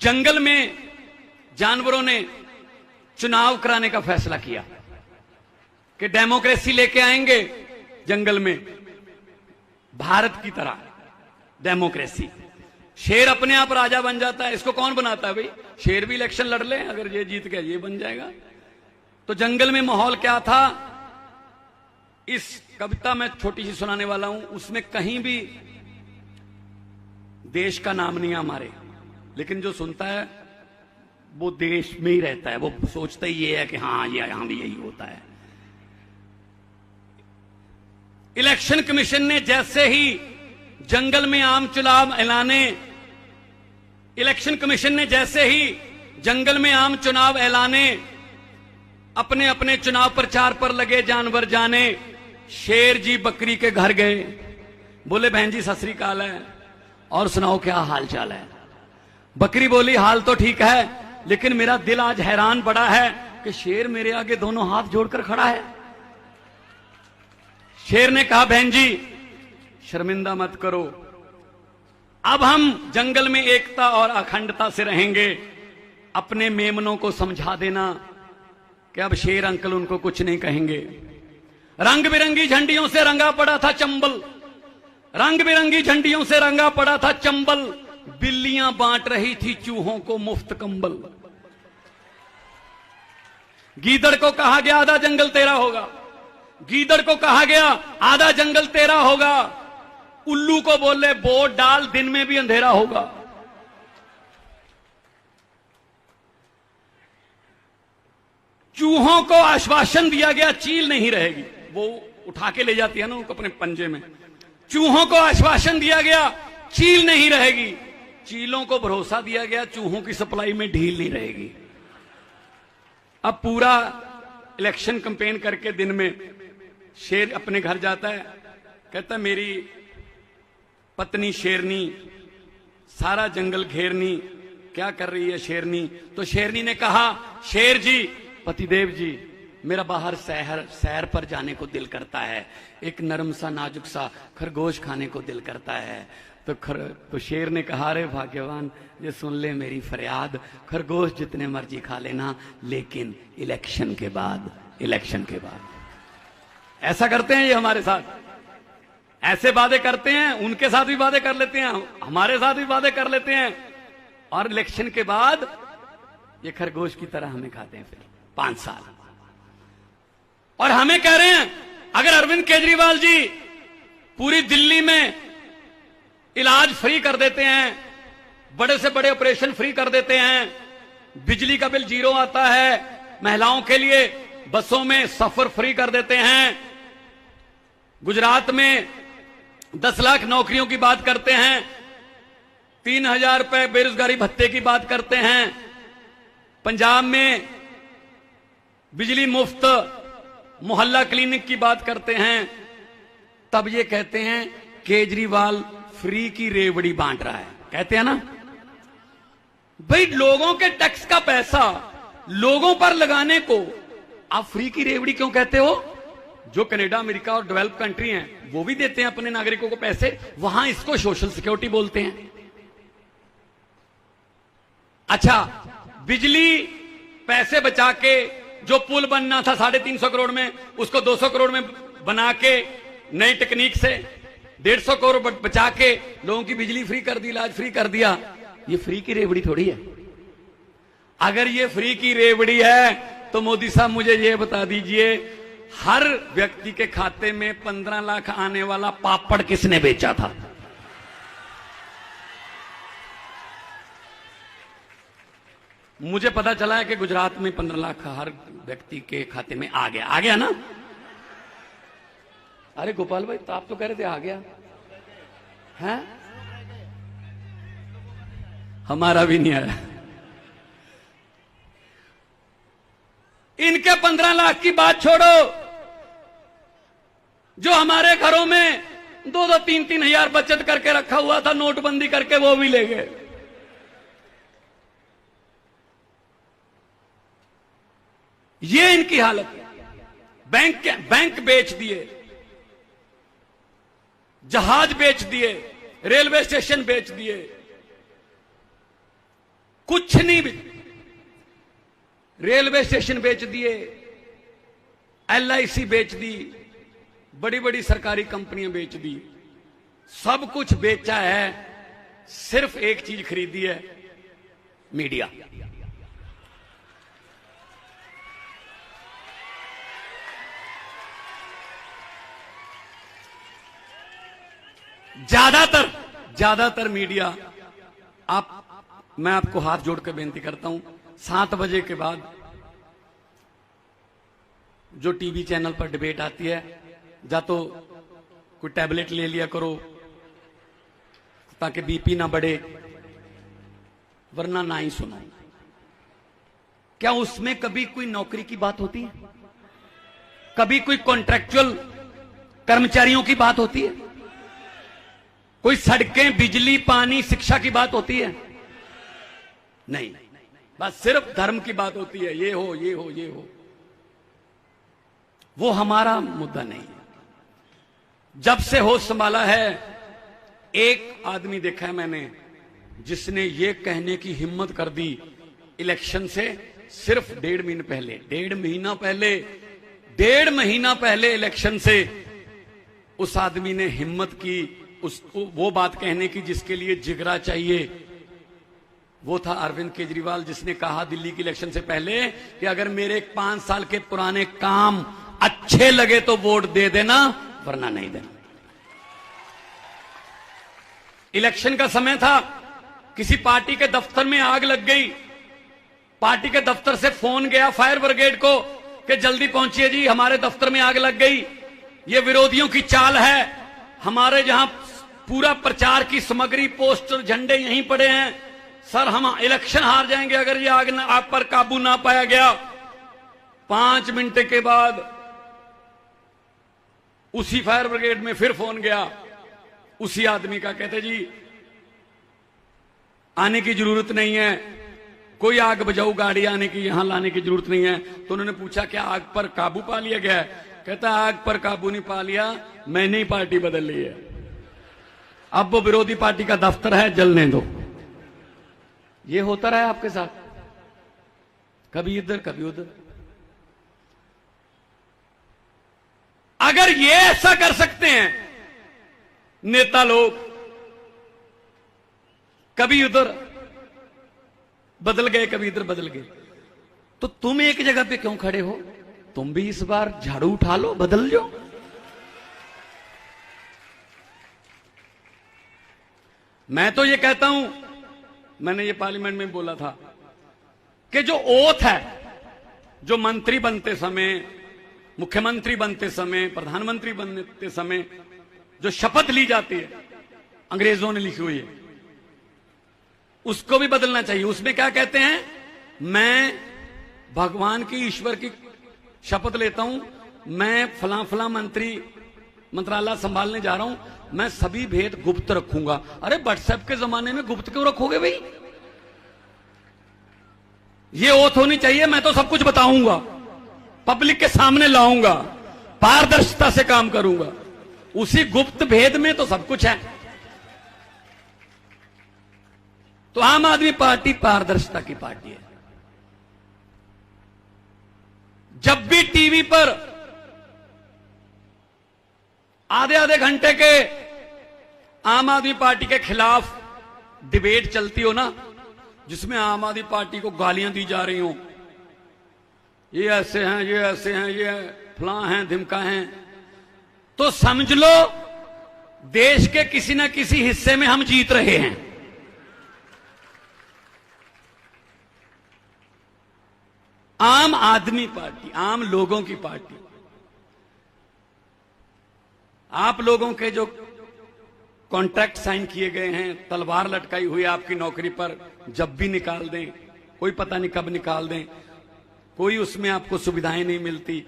जंगल में जानवरों ने चुनाव कराने का फैसला किया कि डेमोक्रेसी लेके आएंगे जंगल में, भारत की तरह डेमोक्रेसी। शेर अपने आप राजा बन जाता है, इसको कौन बनाता है भाई? शेर भी इलेक्शन लड़ ले, अगर ये जीत गया ये बन जाएगा। तो जंगल में माहौल क्या था, इस कविता में छोटी सी सुनाने वाला हूं, उसमें कहीं भी देश का नाम नहीं है हमारे, लेकिन जो सुनता है वो देश में ही रहता है, वो सोचता ही ये है कि हाँ ये यहां भी यही होता है। इलेक्शन कमीशन ने जैसे ही जंगल में आम चुनाव ऐलाने, इलेक्शन कमीशन ने जैसे ही जंगल में आम चुनाव ऐलाने, अपने अपने चुनाव प्रचार पर लगे जानवर जाने। शेर जी बकरी के घर गए, बोले बहन जी सत श्री अकाल है, और सुनाओ क्या हाल चाल है। बकरी बोली हाल तो ठीक है, लेकिन मेरा दिल आज हैरान पड़ा है कि शेर मेरे आगे दोनों हाथ जोड़कर खड़ा है। शेर ने कहा बहन जी शर्मिंदा मत करो, अब हम जंगल में एकता और अखंडता से रहेंगे। अपने मेमनों को समझा देना कि अब शेर अंकल उनको कुछ नहीं कहेंगे। रंग बिरंगी झंडियों से रंगा पड़ा था चंबल, रंग बिरंगी झंडियों से रंगा पड़ा था चंबल, बिल्लियां बांट रही थी चूहों को मुफ्त कंबल। गीदड़ को कहा गया आधा जंगल तेरा होगा, गीदड़ को कहा गया आधा जंगल तेरा होगा। उल्लू को बोले वोट डाल दिन में भी अंधेरा होगा। चूहों को आश्वासन दिया गया चील नहीं रहेगी, वो उठा के ले जाती है ना उनको अपने पंजे में। चूहों को आश्वासन दिया गया चील नहीं रहेगी, चीलों को भरोसा दिया गया चूहों की सप्लाई में ढील नहीं रहेगी। अब पूरा इलेक्शन कैंपेन करके दिन में शेर अपने घर जाता है, कहता है मेरी पत्नी शेरनी सारा जंगल घेरनी, क्या कर रही है शेरनी? तो शेरनी ने कहा शेर जी पतिदेव जी मेरा बाहर सैर पर जाने को दिल करता है, एक नरम सा नाजुक सा खरगोश खाने को दिल करता है। तो शेर ने कहा रे भाग्यवान ये सुन ले मेरी फरियाद, खरगोश जितने मर्जी खा लेना लेकिन इलेक्शन के बाद, इलेक्शन के बाद। ऐसा करते हैं ये हमारे साथ, ऐसे वादे करते हैं, उनके साथ भी वादे कर लेते हैं, हमारे साथ भी वादे कर लेते हैं, और इलेक्शन के बाद ये खरगोश की तरह हमें खाते हैं फिर 5 साल। और हमें कह रहे हैं अगर अरविंद केजरीवाल जी पूरी दिल्ली में इलाज फ्री कर देते हैं, बड़े से बड़े ऑपरेशन फ्री कर देते हैं, बिजली का बिल 0 आता है, महिलाओं के लिए बसों में सफर फ्री कर देते हैं, गुजरात में 10 लाख नौकरियों की बात करते हैं, 3000 रुपए बेरोजगारी भत्ते की बात करते हैं, पंजाब में बिजली मुफ्त, मोहल्ला क्लिनिक की बात करते हैं, तब ये कहते हैं केजरीवाल फ्री की रेवड़ी बांट रहा है। कहते हैं ना भाई लोगों के टैक्स का पैसा लोगों पर लगाने को आप फ्री की रेवड़ी क्यों कहते हो? जो कनाडा अमेरिका और डेवलप कंट्री हैं वो भी देते हैं अपने नागरिकों को पैसे, वहां इसको सोशल सिक्योरिटी बोलते हैं। अच्छा बिजली पैसे बचा के जो पुल बनना था 350 करोड़ में, उसको 200 करोड़ में बना के नई टेक्निक से 150 करोड़ बचा के लोगों की बिजली फ्री कर दी, इलाज फ्री कर दिया। ये फ्री की रेवड़ी थोड़ी है। अगर ये फ्री की रेवड़ी है तो मोदी साहब मुझे ये बता दीजिए हर व्यक्ति के खाते में 15 लाख आने वाला पापड़ किसने बेचा था? मुझे पता चला है कि गुजरात में 15 लाख हर व्यक्ति के खाते में आ गया ना? अरे गोपाल भाई तो आप तो कह रहे थे आ गया है, हमारा भी नहीं आया। इनके 15 लाख की बात छोड़ो, जो हमारे घरों में 2-2, 3-3 हजार बचत करके रखा हुआ था नोटबंदी करके, वो भी ले गए। ये इनकी हालत है। बैंक बेच दिए, जहाज बेच दिए, रेलवे स्टेशन बेच दिए, कुछ नहीं। रेलवे स्टेशन बेच दिए, LIC बेच दी, बड़ी बड़ी सरकारी कंपनियां बेच दी, सब कुछ बेचा है, सिर्फ एक चीज खरीदी है, मीडिया। ज्यादातर मीडिया मैं आपको हाथ जोड़कर बेनती करता हूं, 7 बजे के बाद जो टीवी चैनल पर डिबेट आती है, या तो कोई टैबलेट ले लिया करो ताकि BP ना बढ़े, वरना ना ही सुनो। क्या उसमें कभी कोई नौकरी की बात होती है? कभी कोई कॉन्ट्रैक्चुअल कर्मचारियों की बात होती है? कोई सड़कें, बिजली, पानी, शिक्षा की बात होती है? नहीं, बस सिर्फ धर्म की बात होती है, ये हो ये हो ये हो। वो हमारा मुद्दा नहीं है। जब से होश संभाला है, एक आदमी देखा है मैंने जिसने ये कहने की हिम्मत कर दी इलेक्शन से सिर्फ 1.5 महीना पहले इलेक्शन से उस आदमी ने हिम्मत की वो बात कहने की जिसके लिए जिगरा चाहिए। वो था अरविंद केजरीवाल, जिसने कहा दिल्ली की इलेक्शन से पहले कि अगर मेरे 5 साल के पुराने काम अच्छे लगे तो वोट दे देना, वरना नहीं देना। इलेक्शन का समय था, किसी पार्टी के दफ्तर में आग लग गई, पार्टी के दफ्तर से फोन गया फायर ब्रिगेड को कि जल्दी पहुंचिए जी, हमारे दफ्तर में आग लग गई, ये विरोधियों की चाल है, हमारे जहां पूरा प्रचार की सामग्री, पोस्टर, झंडे यहीं पड़े हैं, सर हम इलेक्शन हार जाएंगे अगर ये आग पर काबू ना पाया गया। 5 मिनट के बाद उसी फायर ब्रिगेड में फिर फोन गया उसी आदमी का, कहते जी आने की जरूरत नहीं है, कोई आग बुझाऊ गाड़ी आने की यहां लाने की जरूरत नहीं है। तो उन्होंने पूछा क्या आग पर काबू पा लिया गया है? कहता आग पर काबू नहीं पा लिया, मैंने ही पार्टी बदल ली है, अब वो विरोधी पार्टी का दफ्तर है, जलने दो। ये होता रहा आपके साथ, कभी इधर कभी उधर। अगर ये ऐसा कर सकते हैं नेता लोग, कभी उधर बदल गए कभी इधर बदल गए, तो तुम एक जगह पे क्यों खड़े हो? तुम भी इस बार झाड़ू उठा लो, बदल लो। मैं तो ये कहता हूं, मैंने ये पार्लियामेंट में बोला था कि जो ओथ है, जो मंत्री बनते समय, मुख्यमंत्री बनते समय, प्रधानमंत्री बनते समय जो शपथ ली जाती है, अंग्रेजों ने लिखी हुई है, उसको भी बदलना चाहिए। उसमें क्या कहते हैं? मैं भगवान की, ईश्वर की शपथ लेता हूं, मैं फला फला मंत्रालय संभालने जा रहा हूं, मैं सभी भेद गुप्त रखूंगा। अरे व्हाट्सएप के जमाने में गुप्त क्यों रखोगे भाई? ये ओथ होनी चाहिए, मैं तो सब कुछ बताऊंगा, पब्लिक के सामने लाऊंगा, पारदर्शिता से काम करूंगा। उसी गुप्त भेद में तो सब कुछ है। तो आम आदमी पार्टी पारदर्शिता की पार्टी है। जब भी टीवी पर आधे आधे घंटे के आम आदमी पार्टी के खिलाफ डिबेट चलती हो ना, जिसमें आम आदमी पार्टी को गालियां दी जा रही हो, ये ऐसे हैं, ये ऐसे हैं, ये फलां हैं, धिमका हैं, तो समझ लो देश के किसी न किसी हिस्से में हम जीत रहे हैं। आम आदमी पार्टी, आम लोगों की पार्टी। आप लोगों के जो कॉन्ट्रैक्ट साइन किए गए हैं, तलवार लटकाई हुई आपकी नौकरी पर, जब भी निकाल दें, कोई पता नहीं कब निकाल दें, कोई उसमें आपको सुविधाएं नहीं मिलती,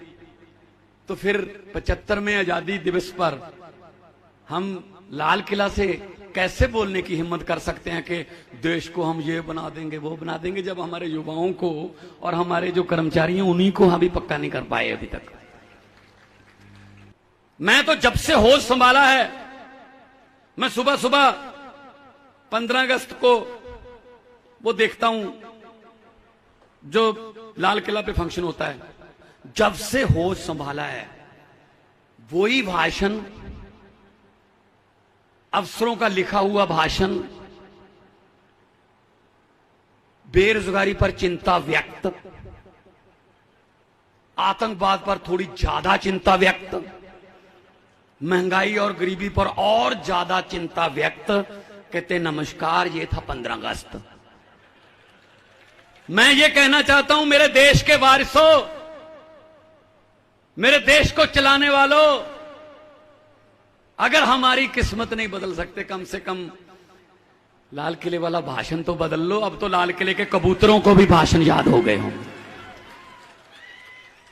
तो फिर 75वें आजादी दिवस पर हम लाल किला से कैसे बोलने की हिम्मत कर सकते हैं कि देश को हम ये बना देंगे, वो बना देंगे, जब हमारे युवाओं को और हमारे जो कर्मचारी हैं उन्हीं को हम भी पक्का नहीं कर पाए अभी तक। मैं तो जब से होश संभाला है, मैं सुबह सुबह 15 अगस्त को वो देखता हूं जो लाल किला पे फंक्शन होता है, जब से होश संभाला है वही भाषण, अफसरों का लिखा हुआ भाषण, बेरोजगारी पर चिंता व्यक्त, आतंकवाद पर थोड़ी ज्यादा चिंता व्यक्त, महंगाई और गरीबी पर और ज्यादा चिंता व्यक्त। कहते नमस्कार, ये था 15 अगस्त। मैं ये कहना चाहता हूं मेरे देश के वारिसों, मेरे देश को चलाने वालों, अगर हमारी किस्मत नहीं बदल सकते, कम से कम लाल किले वाला भाषण तो बदल लो। अब तो लाल किले के कबूतरों को भी भाषण याद हो गए होंगे,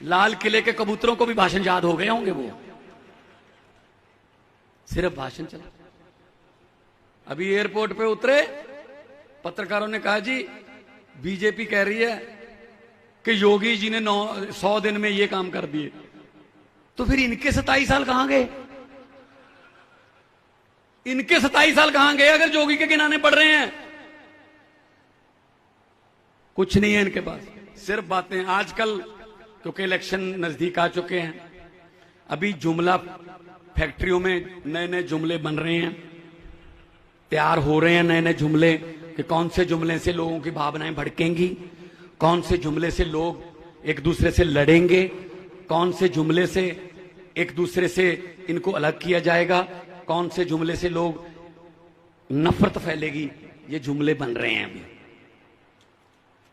लाल किले के कबूतरों को भी भाषण याद हो गए होंगे। वो सिर्फ भाषण चला। अभी एयरपोर्ट पे उतरे, पत्रकारों ने कहा जी बीजेपी कह रही है कि योगी जी ने 100 दिन में ये काम कर दिए, तो फिर इनके 27 साल कहां गए? इनके 27 साल कहां गए अगर योगी के गिनाने पड़ रहे हैं? कुछ नहीं है इनके पास, सिर्फ बातें। आजकल क्योंकि इलेक्शन नजदीक आ चुके हैं, अभी जुमला फैक्ट्रियों में नए नए जुमले बन रहे हैं, तैयार हो रहे हैं नए नए जुमले कि कौन से जुमले से लोगों की भावनाएं भड़केंगी, कौन से जुमले से लोग एक दूसरे से लड़ेंगे, कौन से जुमले से एक दूसरे से इनको अलग किया जाएगा, कौन से जुमले से लोग नफरत फैलेगी। ये जुमले बन रहे हैं अभी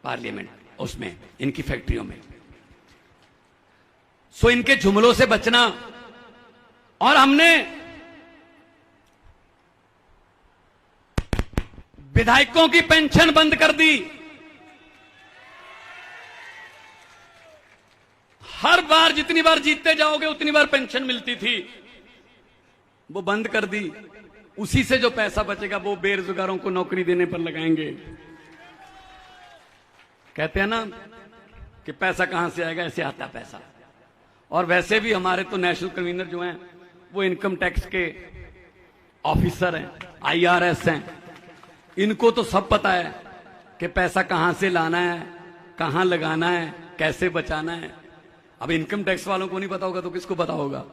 पार्लियामेंट, उसमें इनकी फैक्ट्रियों में। सो इनके जुमलों से बचना। और हमने विधायकों की पेंशन बंद कर दी, हर बार जितनी बार जीतते जाओगे उतनी बार पेंशन मिलती थी, वो बंद कर दी। उसी से जो पैसा बचेगा वो बेरोजगारों को नौकरी देने पर लगाएंगे। कहते हैं ना कि पैसा कहां से आएगा, ऐसे आता पैसा। और वैसे भी हमारे तो नेशनल कन्वीनर जो हैं वो इनकम टैक्स के ऑफिसर हैं, IRS हैं, इनको तो सब पता है कि पैसा कहां से लाना है, कहां लगाना है, कैसे बचाना है। अब इनकम टैक्स वालों को नहीं पता होगा तो किसको पता होगा?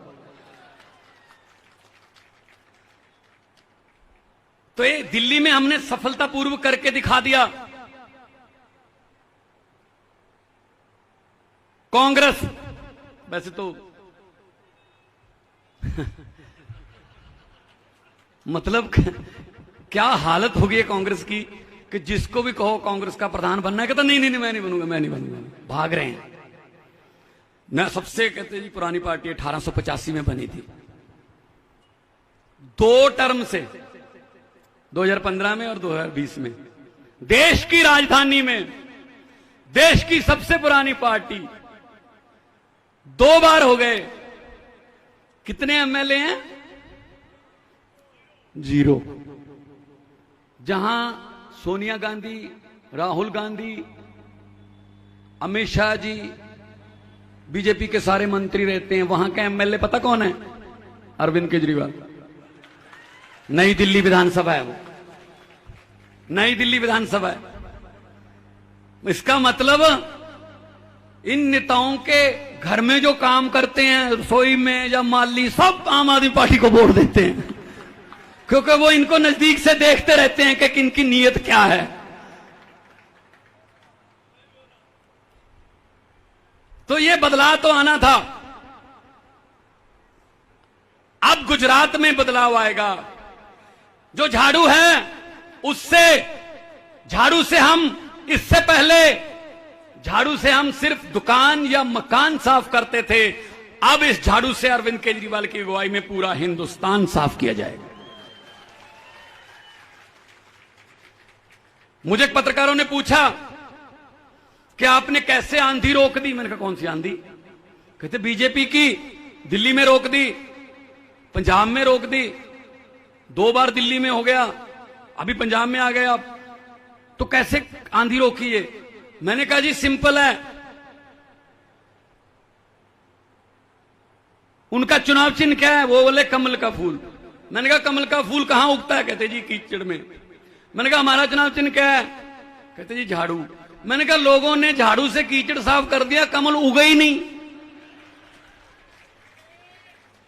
तो ये दिल्ली में हमने सफलतापूर्वक करके दिखा दिया। कांग्रेस वैसे तो मतलब क्या हालत हो गई है कांग्रेस की कि जिसको भी कहो कांग्रेस का प्रधान बनना है, कहता नहीं नहीं मैं नहीं बनूंगा, मैं नहीं बनूंगा, भाग रहे हैं। मैं सबसे कहते जी पुरानी पार्टी 1885 में बनी थी, 2 टर्म से 2015 में और 2020 में देश की राजधानी में देश की सबसे पुरानी पार्टी 2 बार हो गए। कितने MLA हैं? 0। जहां सोनिया गांधी, राहुल गांधी, अमित शाह जी, बीजेपी के सारे मंत्री रहते हैं, वहां का MLA पता कौन है? अरविंद केजरीवाल। नई दिल्ली विधानसभा है वो, नई दिल्ली विधानसभा है। इसका मतलब इन नेताओं के घर में जो काम करते हैं, रसोई में या माली, सब आम आदमी पार्टी को वोट देते हैं, क्योंकि वो इनको नजदीक से देखते रहते हैं कि इनकी नीयत क्या है। तो ये बदलाव तो आना था। अब गुजरात में बदलाव आएगा। जो झाड़ू है उससे, झाड़ू से हम इससे पहले झाड़ू से हम सिर्फ दुकान या मकान साफ करते थे, अब इस झाड़ू से अरविंद केजरीवाल की अगुवाई में पूरा हिंदुस्तान साफ किया जाएगा। मुझे पत्रकारों ने पूछा कि आपने कैसे आंधी रोक दी? मैंने कहा कौन सी आंधी? कहते बीजेपी की दिल्ली में रोक दी, पंजाब में रोक दी, 2 बार दिल्ली में हो गया, अभी पंजाब में आ गए आप, तो कैसे आंधी रोकी है? मैंने कहा जी सिंपल है, उनका चुनाव चिन्ह क्या है? वो बोले कमल का फूल। मैंने कहा कमल का फूल कहां उगता है? कहते जी कीचड़ में। मैंने कहा हमारा चुनाव चिन्ह क्या है? कहते जी झाड़ू। मैंने कहा लोगों ने झाड़ू से कीचड़ साफ कर दिया, कमल उगा ही नहीं।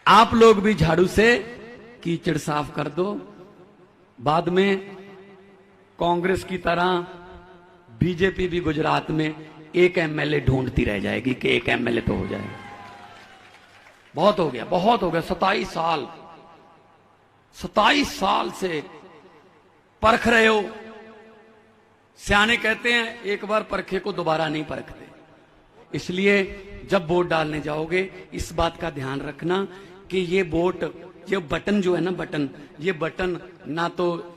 आप लोग भी झाड़ू से कीचड़ साफ कर दो, बाद में कांग्रेस की तरह बीजेपी भी गुजरात में एक एमएलए ढूंढती रह जाएगी कि एक एमएलए तो हो जाए। बहुत हो गया, बहुत हो गया। 27 साल से परख रहे हो। सियाने कहते हैं एक बार परखे को दोबारा नहीं परखते। इसलिए जब वोट डालने जाओगे इस बात का ध्यान रखना कि ये वोट, ये बटन जो है ना, बटन, ये बटन ना तो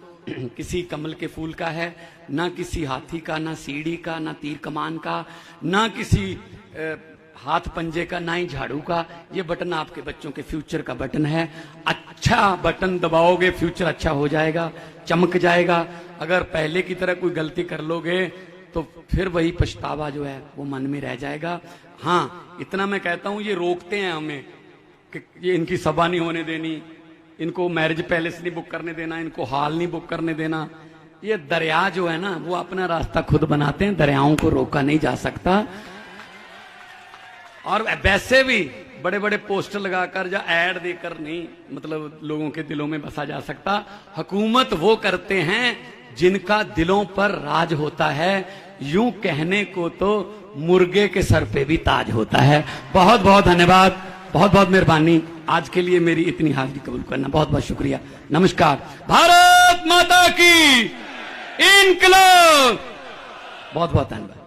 किसी कमल के फूल का है, ना किसी हाथी का, ना सीढ़ी का, ना तीर कमान का, ना किसी हाथ पंजे का, ना ही झाड़ू का। ये बटन आपके बच्चों के फ्यूचर का बटन है। अच्छा बटन दबाओगे फ्यूचर अच्छा हो जाएगा, चमक जाएगा। अगर पहले की तरह कोई गलती कर लोगे तो फिर वही पछतावा जो है वो मन में रह जाएगा। हाँ, इतना मैं कहता हूं, ये रोकते हैं हमें कि ये इनकी सभा नहीं होने देनी, इनको मैरिज पैलेस नहीं बुक करने देना, इनको हॉल नहीं बुक करने देना। ये दरिया जो है ना वो अपना रास्ता खुद बनाते हैं, दरियाओं को रोका नहीं जा सकता। और वैसे भी बड़े बड़े पोस्टर लगाकर या ऐड देकर नहीं मतलब लोगों के दिलों में बसा जा सकता। हुकूमत वो करते हैं जिनका दिलों पर राज होता है। यूं कहने को तो मुर्गे के सर पे भी ताज होता है। बहुत बहुत धन्यवाद, बहुत बहुत मेहरबानी। आज के लिए मेरी इतनी हाजिरी कबूल करना, बहुत बहुत शुक्रिया। नमस्कार। भारत माता की इनकलाब। बहुत बहुत धन्यवाद।